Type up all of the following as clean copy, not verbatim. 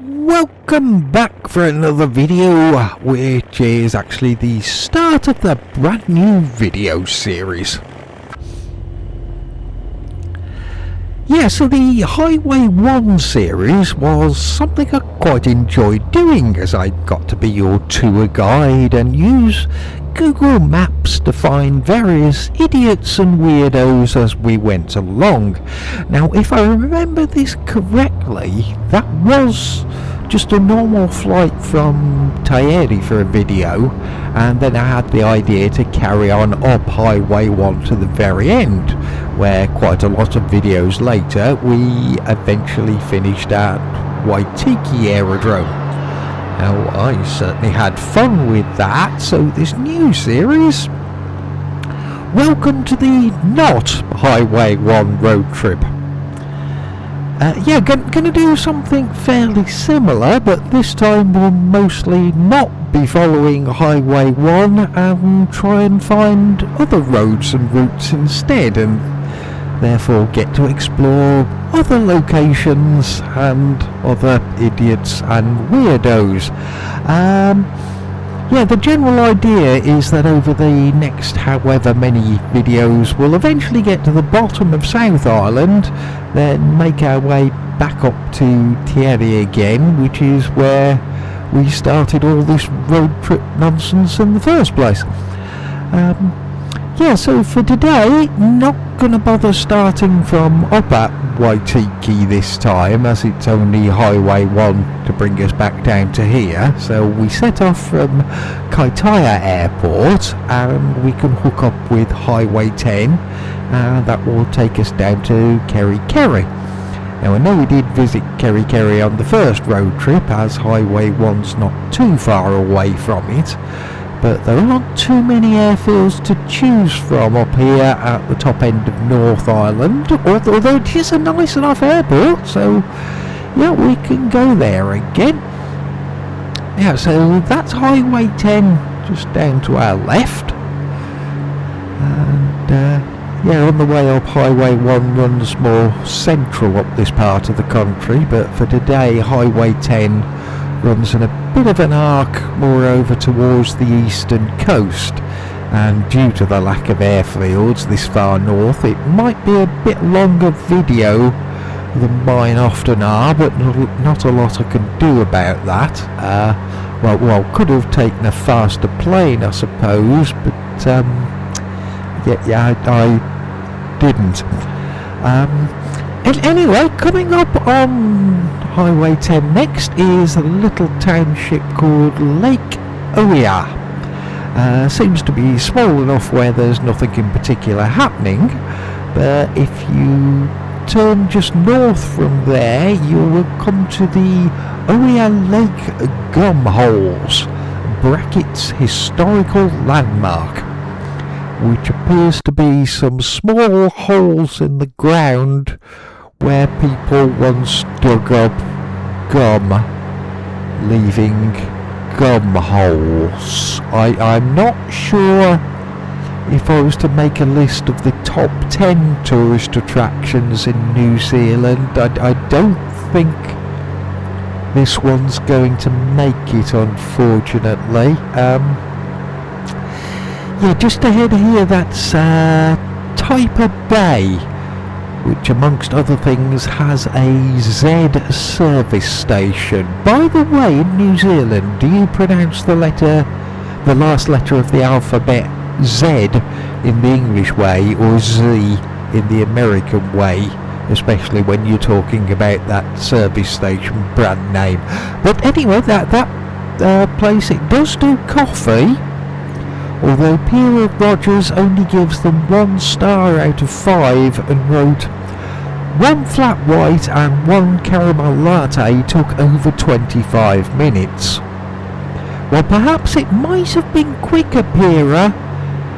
Welcome back for another video, which is actually the start of the brand new video series. Yeah, so the Highway 1 series was something I quite enjoyed doing, as I got to be your tour guide and use Google Maps to find various idiots and weirdos as we went along. Now, if I remember this correctly, that was just a normal flight from Tahiti for a video, and then I had the idea to carry on up Highway 1 to the very end, where quite a lot of videos later we eventually finished at Waitiki Aerodrome. Now, I certainly had fun with that, so this new series, welcome to the not Highway 1 road trip. Gonna do something fairly similar, but this time we'll mostly not be following Highway 1 and try and find other roads and routes instead, and therefore get to explore other locations and other idiots and weirdos. The general idea is that over the next however many videos we'll eventually get to the bottom of South Island, then make our way back up to Tahiti again, which is where we started all this road trip nonsense in the first place. So for today, not going to bother starting from up at Waitiki this time, as it's only Highway 1 to bring us back down to here. So we set off from Kaitaia Airport and we can hook up with Highway 10, and that will take us down to Kerikeri. Now, I know we did visit Kerikeri on the first road trip, as Highway 1's not too far away from it, but there aren't too many airfields to choose from up here at the top end of North Island, although it is a nice enough airport, so yeah, we can go there again. Yeah, so that's Highway 10 just down to our left, and on the way up, Highway 1 runs more central up this part of the country, but for today Highway 10 runs in a bit of an arc more over towards the eastern coast, and due to the lack of airfields this far north, it might be a bit longer video than mine often are, but not a lot I can do about that. Could have taken a faster plane, I suppose, but I didn't. Anyway, coming up on Highway 10 next is a little township called Lake Oia. Seems to be small enough where there's nothing in particular happening, but if you turn just north from there, you will come to the Oia Lake Gumholes brackets historical landmark, which appears to be some small holes in the ground where people once dug up gum, leaving gum holes. I'm not sure if I was to make a list of the top 10 tourist attractions in New Zealand, I don't think this one's going to make it, unfortunately. Just ahead here, that's Taipa Bay, which amongst other things has a Z service station. By the way, in New Zealand, do you pronounce the last letter of the alphabet Z in the English way, or Z in the American way, especially when you're talking about that service station brand name? But anyway, that place, it does do coffee, although Pierre Rogers only gives them 1 star out of 5 and wrote 1 flat white and 1 caramel latte took over 25 minutes. Well, perhaps it might have been quicker, Pierre,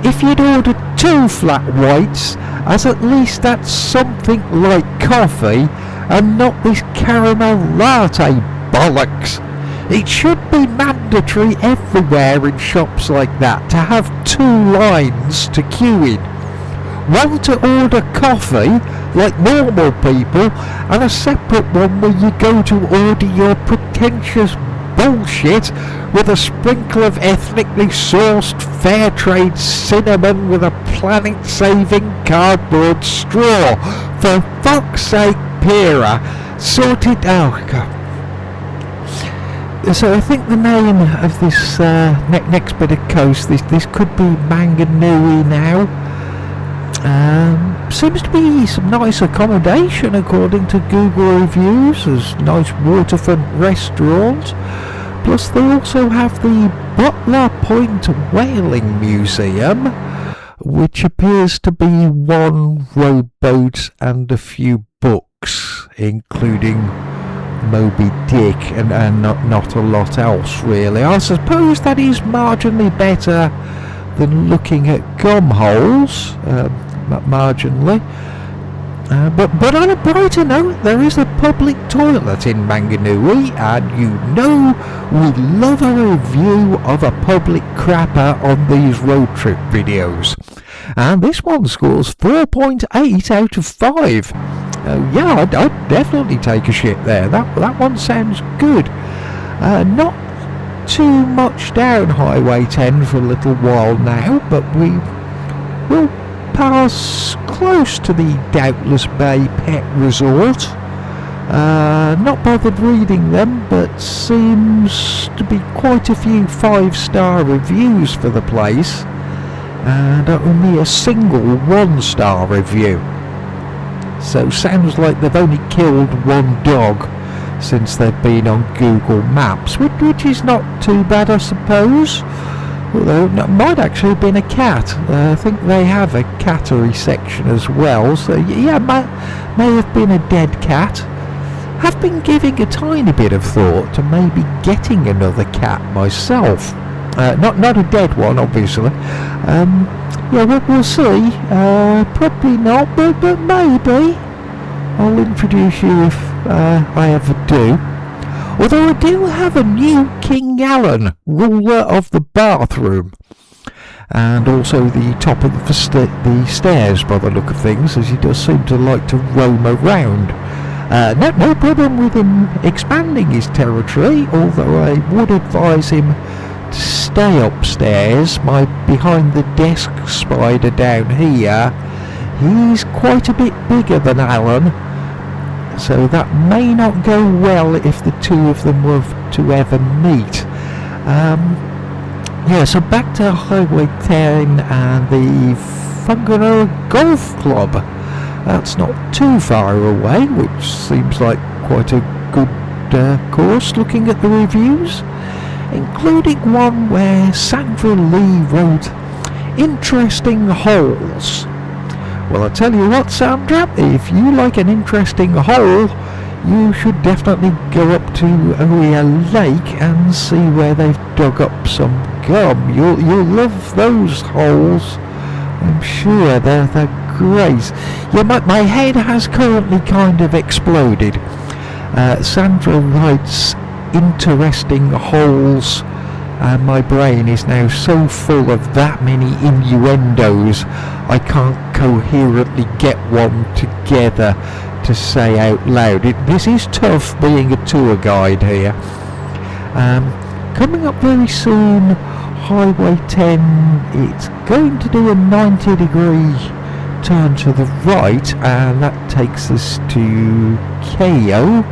if you'd ordered 2 flat whites, as at least that's something like coffee and not this caramel latte bollocks. It should be mandatory everywhere in shops like that to have 2 lines to queue in. One to order coffee, like normal people, and a separate one where you go to order your pretentious bullshit with a sprinkle of ethnically sourced fair trade cinnamon with a planet-saving cardboard straw. For fuck's sake, Pira, sort it out. So I think the name of this next bit of coast, this could be Manganui now. Seems to be some nice accommodation according to Google reviews. There's nice waterfront restaurants. Plus they also have the Butler Point Whaling Museum, which appears to be one rowboat and a few books, including Moby Dick, and not a lot else really. I suppose that is marginally better than looking at gum holes, marginally. But on a brighter note, there is a public toilet in Manganui, and you know we love a review of a public crapper on these road trip videos. And this one scores 4.8 out of 5. Yeah, I'd definitely take a shit there. That one sounds good. Not too much down Highway 10 for a little while now, but we will pass close to the Doubtless Bay Pet Resort. Not bothered reading them, but seems to be quite a few 5-star reviews for the place, and only a single 1-star review. So sounds like they've only killed one dog since they've been on Google Maps, which is not too bad, I suppose. Although it might actually have been a cat. I think they have a cattery section as well. So yeah, may have been a dead cat. Have been giving a tiny bit of thought to maybe getting another cat myself. Not a dead one, obviously. Yeah, we'll see. Probably not, but maybe. I'll introduce you if I ever do. Although I do have a new King Allen, ruler of the bathroom, and also the top of the stairs by the look of things, as he does seem to like to roam around. No problem with him expanding his territory, although I would advise him to stay upstairs. My behind the desk spider down here, he's quite a bit bigger than Allen, so that may not go well if the two of them were to ever meet. Yeah, so back to Highway 10 and the Whangaroa Golf Club. That's not too far away, which seems like quite a good course looking at the reviews, including one where Sandra Lee wrote, "Interesting holes." Well, I tell you what, Sandra, if you like an interesting hole, you should definitely go up to Oia Lake and see where they've dug up some gum. You'll love those holes. I'm sure they're great. Yeah, my head has currently kind of exploded. Sandra writes interesting holes, and my brain is now so full of that many innuendos I can't coherently get one together to say out loud. This is tough being a tour guide here. Coming up very soon, Highway 10, it's going to do a 90-degree turn to the right, and that takes us to Keio.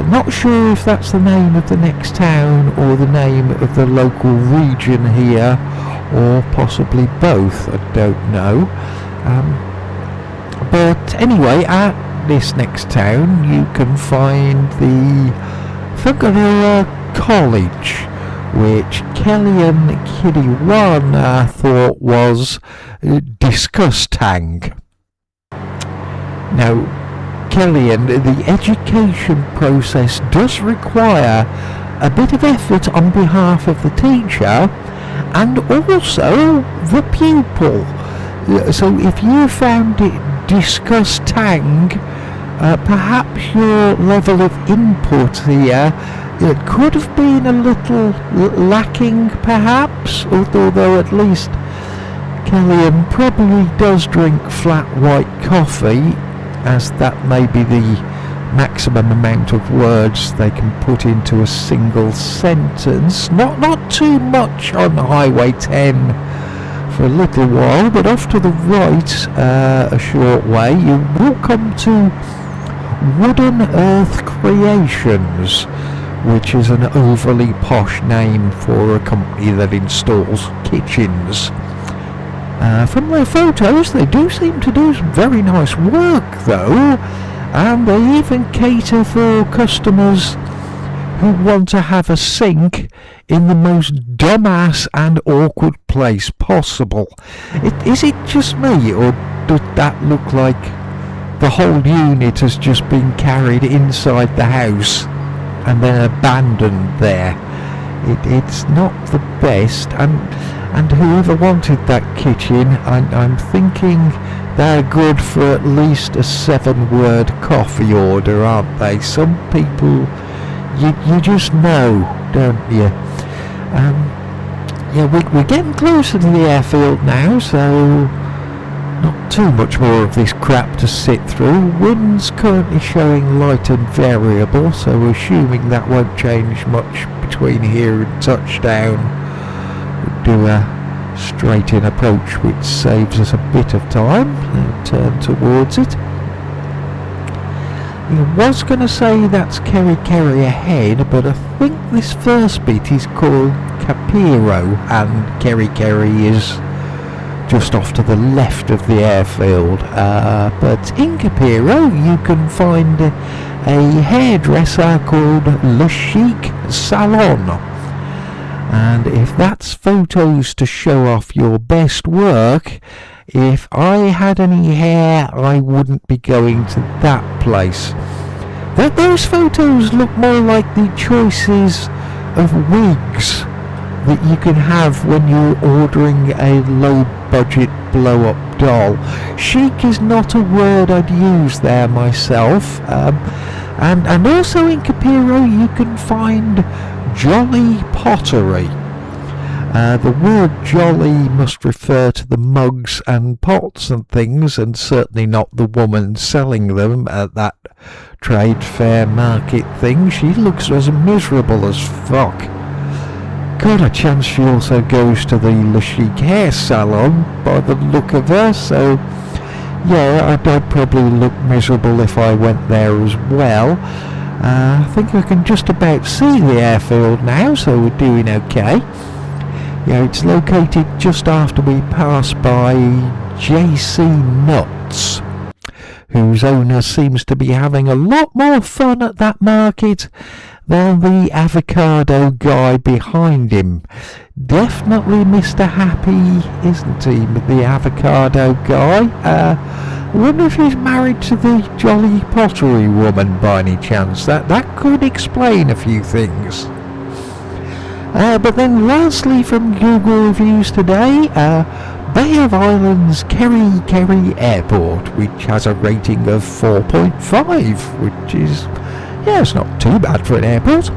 Not sure if that's the name of the next town or the name of the local region here, or possibly both, I don't know. But anyway, at this next town you can find the Whangaroa College, which Kellyanne Kiriwana thought was disgusting. Now, Kellyanne, the education process does require a bit of effort on behalf of the teacher and also the pupil. So if you found it disgusting, perhaps your level of input here could have been a little lacking, perhaps, although at least Kellyanne probably does drink flat white coffee. as that may be the maximum amount of words they can put into a single sentence. Not too much on Highway 10 for a little while, but off to the right a short way you will come to Wooden Earth Creations, which is an overly posh name for a company that installs kitchens. From their photos, they do seem to do some very nice work though, and they even cater for customers who want to have a sink in the most dumbass and awkward place possible. Is it just me, or does that look like the whole unit has just been carried inside the house and then abandoned there? It's not the best, and whoever wanted that kitchen, I'm thinking they're good for at least a 7-word coffee order, aren't they? Some people, you just know, don't you? Yeah, we're getting closer to the airfield now, so not too much more of this crap to sit through. Wind's currently showing light and variable, so we're assuming that won't change much between here and touchdown. We'll do a straight in approach, which saves us a bit of time. Turn towards it. I was going to say that's Kerry ahead, but I think this first bit is called Capiro, and Kerry is just off to the left of the airfield. But in Capiro you can find a hairdresser called Le Chic Salon. And if that's photos to show off your best work, if I had any hair I wouldn't be going to that place. Those photos look more like the choices of wigs that you can have when you're ordering a low budget blow up doll. Chic is not a word I'd use there myself. And also in Capiro you can find jolly pottery. The word jolly must refer to the mugs and pots and things, and certainly not the woman selling them at that trade fair market thing. She looks as miserable as fuck. Got a chance she also goes to the Le Chic hair salon by the look of her, so yeah, I'd probably look miserable if I went there as well. I think I can just about see the airfield now, so we're doing okay. Yeah, it's located just after we pass by JC Nuts, whose owner seems to be having a lot more fun at that market than the avocado guy behind him. Definitely Mr. Happy, isn't he, the avocado guy? I wonder if he's married to the jolly pottery woman by any chance. That could explain a few things. But then lastly from Google reviews today, Bay of Islands Kerry Airport, which has a rating of 4.5, which is, yeah, it's not too bad for an airport.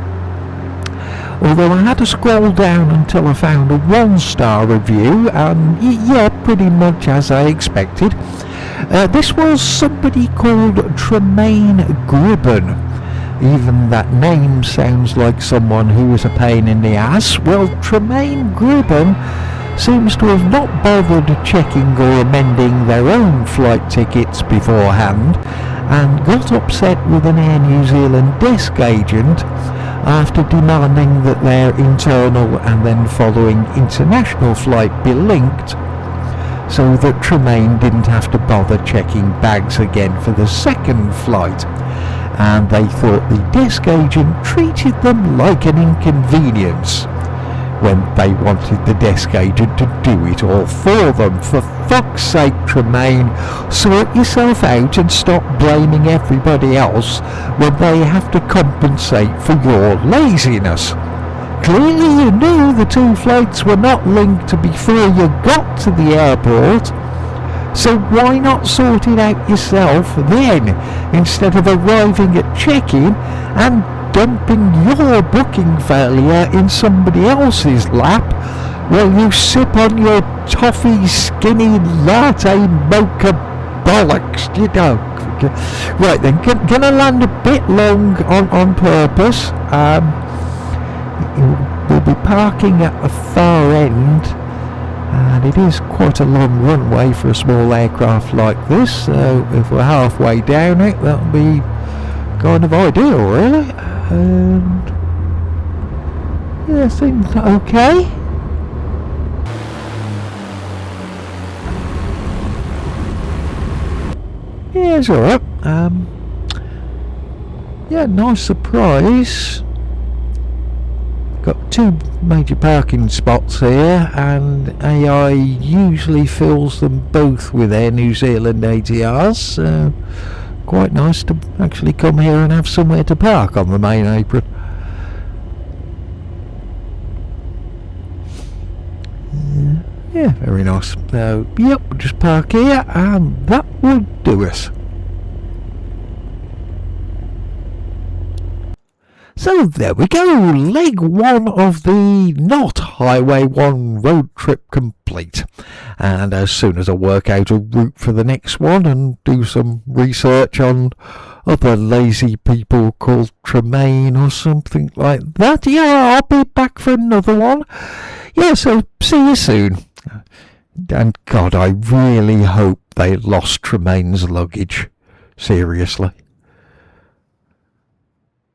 Although I had to scroll down until I found a 1-star review, and yeah, pretty much as I expected. This was somebody called Tremaine Gribben. Even that name sounds like someone who is a pain in the ass. Well, Tremaine Gribben seems to have not bothered checking or amending their own flight tickets beforehand, and got upset with an Air New Zealand desk agent after demanding that their internal and then following international flight be linked, so that Tremaine didn't have to bother checking bags again for the second flight. And they thought the desk agent treated them like an inconvenience, when they wanted the desk agent to do it all for them. For fuck's sake, Tremaine, sort yourself out and stop blaming everybody else when they have to compensate for your laziness. Clearly you knew the 2 flights were not linked before you got to the airport, so why not sort it out yourself then, instead of arriving at check-in and dumping your booking failure in somebody else's lap while you sip on your toffee skinny latte mocha bollocks, you know. Right then, gonna land a bit long on purpose. We'll be parking at the far end, and it is quite a long runway for a small aircraft like this, so if we're halfway down it, that'll be kind of ideal, really. And yeah, things okay. Yeah, it's alright. Yeah, nice surprise. Got two major parking spots here, and AI usually fills them both with Air New Zealand ATRs, so quite nice to actually come here and have somewhere to park on the main apron. Yeah, very nice. So, yep, we'll just park here, and that will do us. So there we go, leg one of the not Highway 1 road trip complete. And as soon as I work out a route for the next one and do some research on other lazy people called Tremaine or something like that, yeah, I'll be back for another one. Yeah, so see you soon. And God, I really hope they lost Tremaine's luggage. Seriously.